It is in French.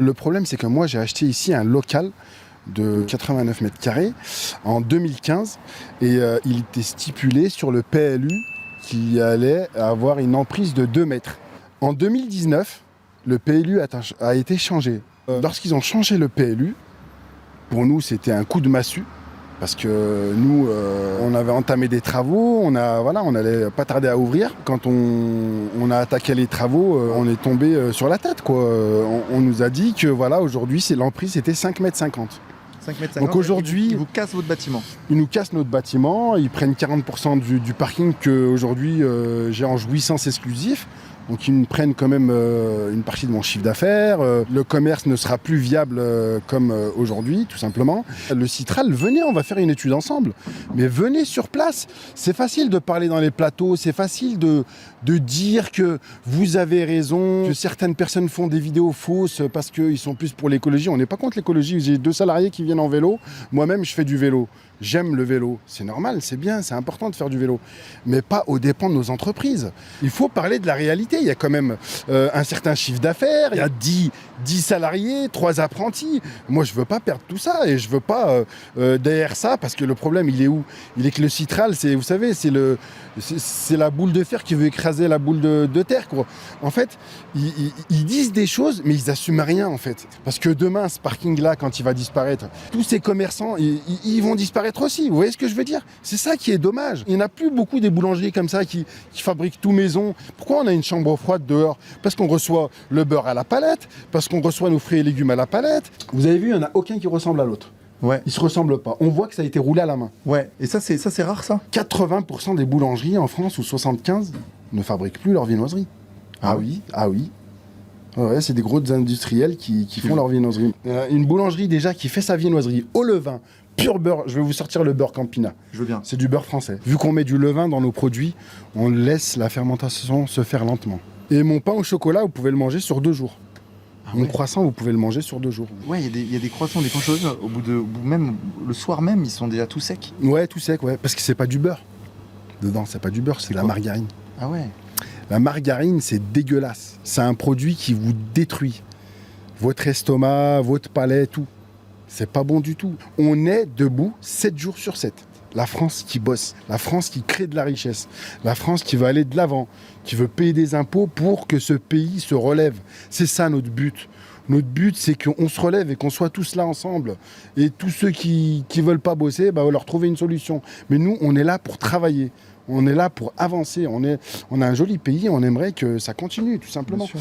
Le problème, c'est que moi, j'ai acheté ici un local de 89 mètres carrés en 2015 et il était stipulé sur le PLU qu'il allait avoir une emprise de 2 mètres. En 2019, le PLU a été changé. Lorsqu'ils ont changé le PLU, pour nous, c'était un coup de massue. Parce que nous, on avait entamé des travaux, on allait pas tarder à ouvrir. Quand on a attaqué les travaux, on est tombé sur la tête, quoi. On nous a dit que voilà, aujourd'hui, l'emprise était 5,50 mètres. 5,50 mètres. Donc aujourd'hui, ils vous cassent votre bâtiment. Ils nous cassent notre bâtiment, ils prennent 40% du parking qu'aujourd'hui j'ai en jouissance exclusif. Donc ils me prennent quand même une partie de mon chiffre d'affaires. Le commerce ne sera plus viable comme aujourd'hui, tout simplement. Le Citral, venez, on va faire une étude ensemble. Mais venez sur place. C'est facile de parler dans les plateaux, c'est facile de dire que vous avez raison, que certaines personnes font des vidéos fausses parce qu'ils sont plus pour l'écologie. On n'est pas contre l'écologie. J'ai 2 salariés qui viennent en vélo. Moi-même, je fais du vélo. J'aime le vélo, c'est normal, c'est bien, c'est important de faire du vélo, mais pas aux dépens de nos entreprises. Il faut parler de la réalité, il y a quand même un certain chiffre d'affaires, il y a 10 salariés, 3 apprentis. Moi, je veux pas perdre tout ça et je veux pas derrière ça, parce que le problème, il est où? Il est que le Citral, vous savez, c'est la boule de fer qui veut écraser la boule de terre, quoi. En fait, ils disent des choses, mais ils assument rien, en fait. Parce que demain, ce parking-là, quand il va disparaître, tous ces commerçants, ils vont disparaître aussi, vous voyez ce que je veux dire? C'est ça qui est dommage. Il n'y en a plus beaucoup des boulangeries comme ça qui fabriquent tout maison. Pourquoi on a une chambre froide dehors? Parce qu'on reçoit le beurre à la palette, parce qu'on reçoit nos fruits et légumes à la palette. Vous avez vu, il n'y en a aucun qui ressemble à l'autre. Ouais. Ils se ressemblent pas. On voit que ça a été roulé à la main. Ouais. Et ça c'est rare, ça. 80% des boulangeries en France, ou 75, ne fabriquent plus leur viennoiserie. Ah oui. Ouais, c'est des gros industriels qui font leur viennoiserie. Une boulangerie déjà qui fait sa viennoiserie au levain, pur beurre. Je vais vous sortir le beurre Campina. Je veux bien. C'est du beurre français. Vu qu'on met du levain dans nos produits, on laisse la fermentation se faire lentement. Et mon pain au chocolat, vous pouvez le manger sur 2 jours. Mon croissant, vous pouvez le manger sur 2 jours. Ouais, il y a des croissants, des choses même le soir même, ils sont déjà tout secs. Ouais, tout sec, ouais. Parce que c'est pas du beurre. Dedans, c'est pas du beurre, c'est de la margarine. Ah ouais. La margarine, c'est dégueulasse. C'est un produit qui vous détruit. Votre estomac, votre palais, tout. C'est pas bon du tout. On est debout 7 jours sur 7. La France qui bosse, la France qui crée de la richesse, la France qui veut aller de l'avant, qui veut payer des impôts pour que ce pays se relève. C'est ça notre but. Notre but, c'est qu'on se relève et qu'on soit tous là ensemble. Et tous ceux qui veulent pas bosser, on va leur trouver une solution. Mais nous, on est là pour travailler. On est là pour avancer. On a un joli pays, on aimerait que ça continue, tout simplement.